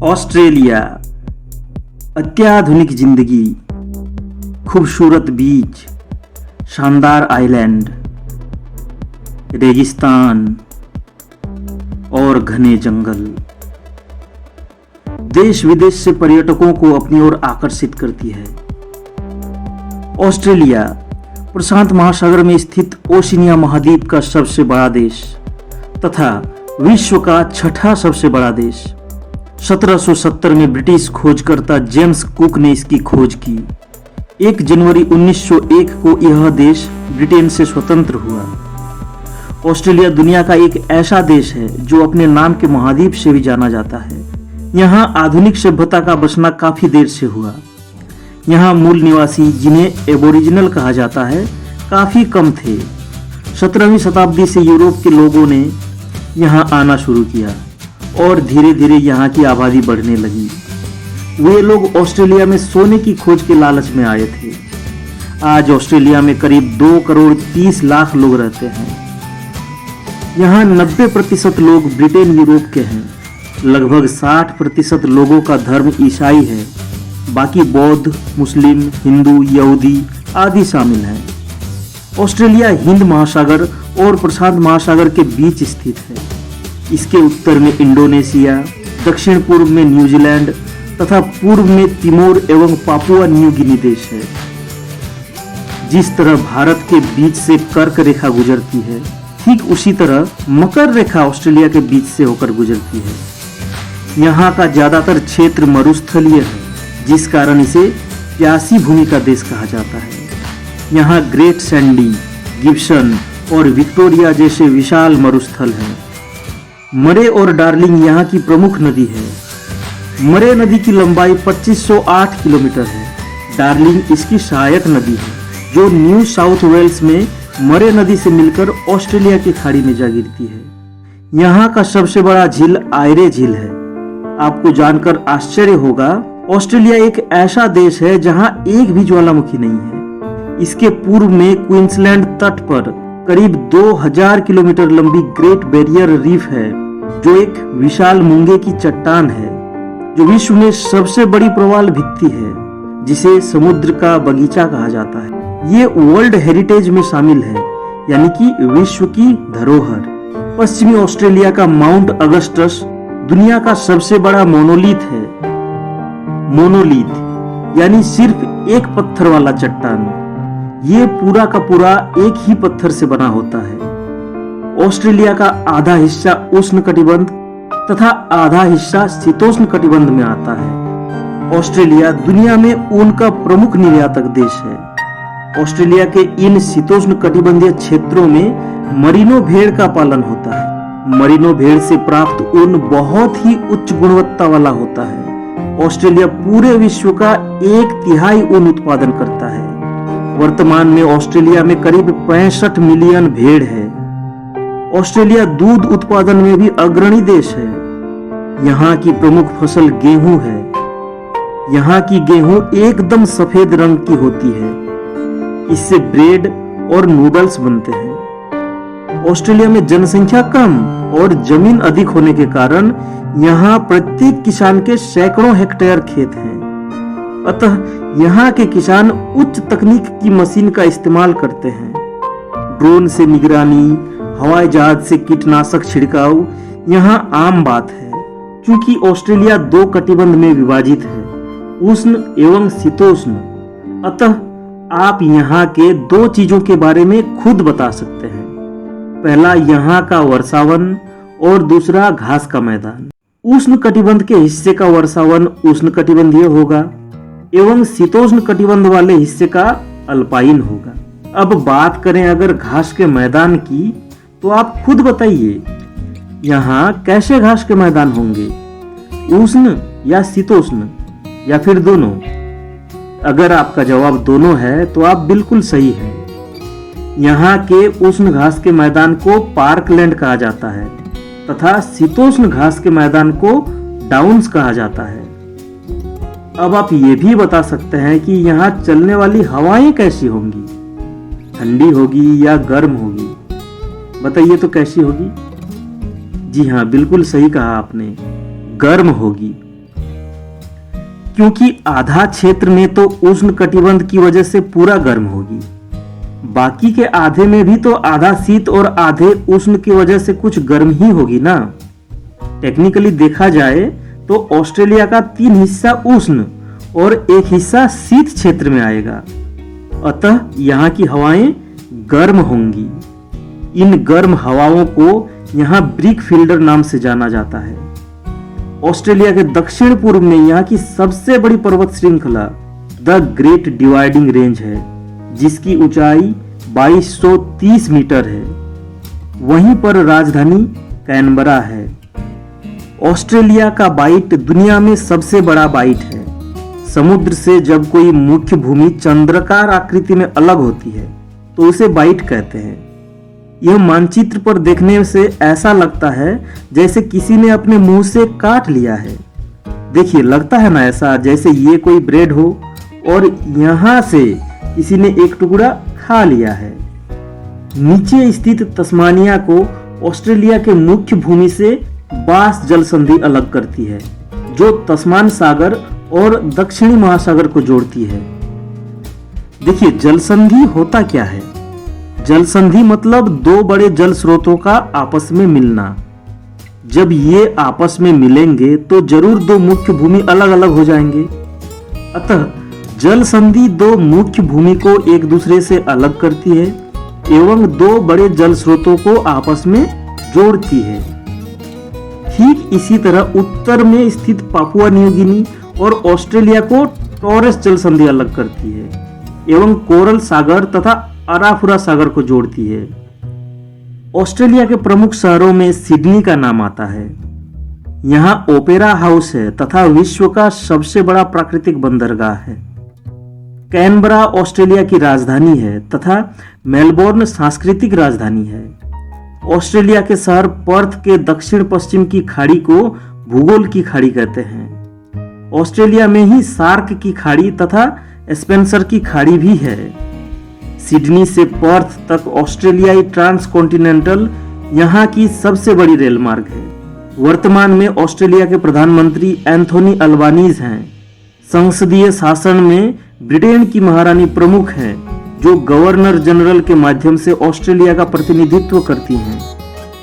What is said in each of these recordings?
Australia, अत्याधुनिक जिंदगी, खूबसूरत बीच, शानदार आइलैंड, रेगिस्तान और घने जंगल देश विदेश से पर्यटकों को अपनी ओर आकर्षित करती है। ऑस्ट्रेलिया प्रशांत महासागर में स्थित ओशिनिया महाद्वीप का सबसे बड़ा देश तथा विश्व का छठा सबसे बड़ा देश। 1770 में ब्रिटिश खोजकर्ता जेम्स कुक ने इसकी खोज की। 1 जनवरी 1901 को यह देश ब्रिटेन से स्वतंत्र हुआ। ऑस्ट्रेलिया दुनिया का एक ऐसा देश है जो अपने नाम के महाद्वीप से भी जाना जाता है। यहाँ आधुनिक सभ्यता का बसना काफी देर से हुआ। यहाँ मूल निवासी, जिन्हें एबोरिजिनल कहा जाता है, काफी कम थे। 17वीं शताब्दी से यूरोप के लोगों ने यहाँ आना शुरू किया और धीरे धीरे यहाँ की आबादी बढ़ने लगी। वे लोग ऑस्ट्रेलिया में सोने की खोज के लालच में आए थे। आज ऑस्ट्रेलिया में करीब 2 करोड़ 30 लाख लोग रहते हैं। यहाँ 90% लोग ब्रिटेन यूरोप के हैं। लगभग 60% लोगों का धर्म ईसाई है। बाकी बौद्ध, मुस्लिम, हिंदू, यहूदी आदि शामिल हैं। ऑस्ट्रेलिया हिंद महासागर और प्रशांत महासागर के बीच स्थित है। इसके उत्तर में इंडोनेशिया, दक्षिण पूर्व में न्यूजीलैंड तथा पूर्व में तिमोर एवं पापुआ न्यू गिनी देश है। जिस तरह भारत के बीच से कर्क रेखा गुजरती है, ठीक उसी तरह मकर रेखा ऑस्ट्रेलिया के बीच से होकर गुजरती है। यहाँ का ज्यादातर क्षेत्र मरुस्थलीय है, जिस कारण इसे प्यासी भूमि का देश कहा जाता है। यहाँ ग्रेट सैंडी, गिब्सन और विक्टोरिया जैसे विशाल मरुस्थल हैं। मरे और डार्लिंग यहाँ की प्रमुख नदी है। मरे नदी की लंबाई 2508 किलोमीटर है। डार्लिंग इसकी सहायक नदी है, जो न्यू साउथ वेल्स में मरे नदी से मिलकर ऑस्ट्रेलिया की खाड़ी में जा गिरती है। यहाँ का सबसे बड़ा झील आयरे झील है। आपको जानकर आश्चर्य होगा, ऑस्ट्रेलिया एक ऐसा देश है जहाँ एक भी ज्वालामुखी नहीं है। इसके पूर्व में क्वींसलैंड तट पर करीब 2000 किलोमीटर लंबी ग्रेट बैरियर रीफ है, जो एक विशाल मूंगे की चट्टान है, जो विश्व में सबसे बड़ी प्रवाल भित्ति है, जिसे समुद्र का बगीचा कहा जाता है। ये वर्ल्ड हेरिटेज में शामिल है, यानी कि विश्व की धरोहर। पश्चिमी ऑस्ट्रेलिया का माउंट अगस्टस दुनिया का सबसे बड़ा मोनोलिथ है। मोनोलिथ यानी सिर्फ एक पत्थर वाला चट्टान। ये पूरा का पूरा एक ही पत्थर से बना होता है। ऑस्ट्रेलिया का आधा हिस्सा उष्ण कटिबंध तथा आधा हिस्सा शीतोष्ण कटिबंध में आता है। ऑस्ट्रेलिया दुनिया में ऊन का प्रमुख निर्यातक देश है। ऑस्ट्रेलिया के इन शीतोष्ण कटिबंधीय क्षेत्रों में मरीनो भेड़ का पालन होता है। मरीनो भेड़ से प्राप्त ऊन बहुत ही उच्च गुणवत्ता वाला होता है। ऑस्ट्रेलिया पूरे विश्व का 1/3 ऊन उत्पादन करता है। वर्तमान में ऑस्ट्रेलिया में करीब 65 मिलियन भेड़ है। ऑस्ट्रेलिया दूध उत्पादन में भी अग्रणी देश है। यहाँ की प्रमुख फसल गेहूं है। यहाँ की गेहूं एकदम सफेद रंग की होती है। इससे ब्रेड और नूडल्स बनते हैं। ऑस्ट्रेलिया में जनसंख्या कम और जमीन अधिक होने के कारण यहाँ प्रत्येक किसान के सैकड़ों हेक्टेयर खेत हैं। अतः यहाँ के किसान उच्च तकनीक की मशीन का इस्तेमाल करते हैं। ड्रोन से निगरानी, हवाई जहाज से कीटनाशक छिड़काव यहाँ आम बात है। क्योंकि ऑस्ट्रेलिया 2 कटिबंध में विभाजित है, उष्ण एवं शीतोष्ण, अतः आप यहाँ के 2 चीजों के बारे में खुद बता सकते हैं। पहला यहाँ का वर्षावन और दूसरा घास का मैदान। उष्ण कटिबंध के हिस्से का वर्षावन उष्ण कटिबंधीय होगा एवं शीतोष्ण कटिबंध वाले हिस्से का अल्पाइन होगा। अब बात करें अगर घास के मैदान की, तो आप खुद बताइए, यहाँ कैसे घास के मैदान होंगे? उष्ण या शीतोष्ण या फिर दोनों? अगर आपका जवाब दोनों है तो आप बिल्कुल सही हैं। यहाँ के उष्ण घास के मैदान को पार्कलैंड कहा जाता है तथा शीतोष्ण घास के मैदान को डाउन्स कहा जाता है। अब आप ये भी बता सकते हैं कि यहाँ चलने वाली हवाएं कैसी होंगी? ठंडी होगी या गर्म होगी? बताइए तो कैसी होगी? जी हाँ, बिल्कुल सही कहा आपने, गर्म होगी। क्योंकि आधा क्षेत्र में तो उष्ण कटिबंध की वजह से पूरा गर्म होगी, बाकी के आधे में भी तो आधा शीत और आधे उष्ण की वजह से कुछ गर्म ही होगी ना। टेक्निकली देखा जाए तो ऑस्ट्रेलिया का 3 हिस्सा उष्ण और 1 हिस्सा शीत क्षेत्र में आएगा, अतः यहाँ की हवाएं गर्म होंगी। इन गर्म हवाओं को यहाँ ब्रिक फील्डर नाम से जाना जाता है। ऑस्ट्रेलिया के दक्षिण पूर्व में यहाँ की सबसे बड़ी पर्वत श्रृंखला द ग्रेट डिवाइडिंग रेंज है, जिसकी ऊंचाई 2230 मीटर है। वहीं पर राजधानी कैनबरा है। ऑस्ट्रेलिया का बाइट दुनिया में सबसे बड़ा बाइट है। समुद्र से जब कोई मुख्य भूमि चंद्राकार आकृति में अलग होती है तो उसे बाइट कहते हैं। यह मानचित्र पर देखने से ऐसा लगता है जैसे किसी ने अपने मुंह से काट लिया है। देखिए, लगता है ना ऐसा जैसे ये कोई ब्रेड हो और यहाँ से किसी ने एक टुकड़ा खा लिया है। नीचे स्थित तस्मानिया को ऑस्ट्रेलिया के मुख्य भूमि से बास जल संधि अलग करती है, जो तस्मान सागर और दक्षिणी महासागर को जोड़ती है। देखिए, जल संधि होता क्या है? जल संधि मतलब 2 बड़े जल स्रोतों का आपस में मिलना। जब ये आपस में मिलेंगे तो जरूर 2 मुख्य भूमि अलग अलग हो जाएंगे। अतः जल संधि 2 मुख्य भूमि को एक दूसरे से अलग करती है एवं 2 बड़े जल स्रोतों को आपस में जोड़ती है। ठीक इसी तरह उत्तर में स्थित पापुआ न्यू गिनी और ऑस्ट्रेलिया को टॉरस जल संधि अलग करती है एवं कोरल सागर तथा अराफुरा सागर को जोड़ती है। ऑस्ट्रेलिया के प्रमुख शहरों में सिडनी का नाम आता है। यहाँ ओपेरा हाउस है तथा विश्व का सबसे बड़ा प्राकृतिक बंदरगाह है। कैनबरा ऑस्ट्रेलिया की राजधानी है तथा मेलबोर्न सांस्कृतिक राजधानी है। ऑस्ट्रेलिया के शहर पर्थ के दक्षिण पश्चिम की खाड़ी को भूगोल की खाड़ी कहते हैं। ऑस्ट्रेलिया में ही सार्क की खाड़ी तथा स्पेंसर की खाड़ी भी है। सिडनी से पर्थ तक ऑस्ट्रेलियाई ट्रांसकॉन्टिनेंटल यहाँ की सबसे बड़ी रेल मार्ग है। वर्तमान में ऑस्ट्रेलिया के प्रधानमंत्री एंथोनी अल्बानीज हैं। संसदीय शासन में ब्रिटेन की महारानी प्रमुख हैं, जो गवर्नर जनरल के माध्यम से ऑस्ट्रेलिया का प्रतिनिधित्व करती हैं।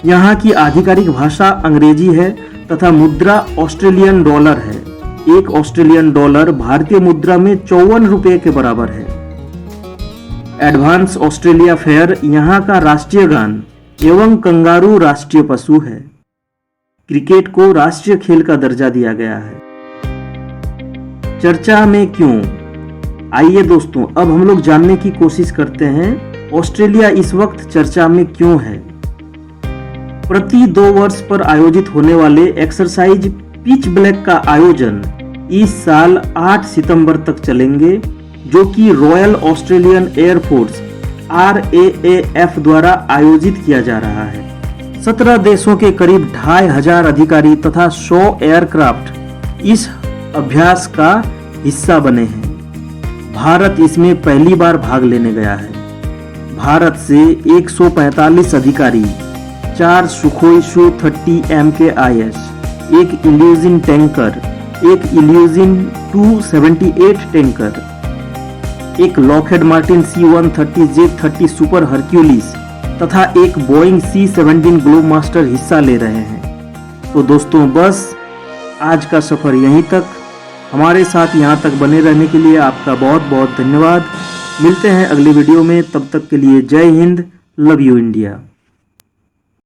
यहाँ की आधिकारिक भाषा अंग्रेजी है तथा मुद्रा ऑस्ट्रेलियन डॉलर है। 1 ऑस्ट्रेलियन डॉलर भारतीय मुद्रा में 54 रुपये के बराबर है। एडवांस ऑस्ट्रेलिया फेयर यहाँ का राष्ट्रीय गान एवं कंगारू राष्ट्रीय पशु है। क्रिकेट को राष्ट्रीय खेल का दर्जा दिया गया है। चर्चा में क्यों? आइए दोस्तों, अब हम लोग जानने की कोशिश करते हैं ऑस्ट्रेलिया इस वक्त चर्चा में क्यों है। प्रति 2 वर्ष पर आयोजित होने वाले एक्सरसाइज पिच ब्लैक का आयोजन इस साल 8 सितंबर तक चलेंगे, जो कि रॉयल ऑस्ट्रेलियन एयरफोर्स RAAF द्वारा आयोजित किया जा रहा है। 17 देशों के करीब 2500 अधिकारी तथा 100 एयरक्राफ्ट इस अभ्यास का हिस्सा बने हैं। भारत इसमें पहली बार भाग लेने गया है। भारत से 145 अधिकारी, 4 Sukhoi Su-30 MKIs, 1 Ilyushin tanker, 1 Ilyushin 278 tanker, 1 Lockheed Martin C-130J-30 super Hercules तथा 1 बोइंग C-17 ग्लोबमास्टर हिस्सा ले रहे हैं। तो दोस्तों, बस आज का सफर यहीं तक। हमारे साथ यहाँ तक बने रहने के लिए आपका बहुत बहुत धन्यवाद। मिलते हैं अगली वीडियो में, तब तक के लिए जय हिंद, लव यू इंडिया।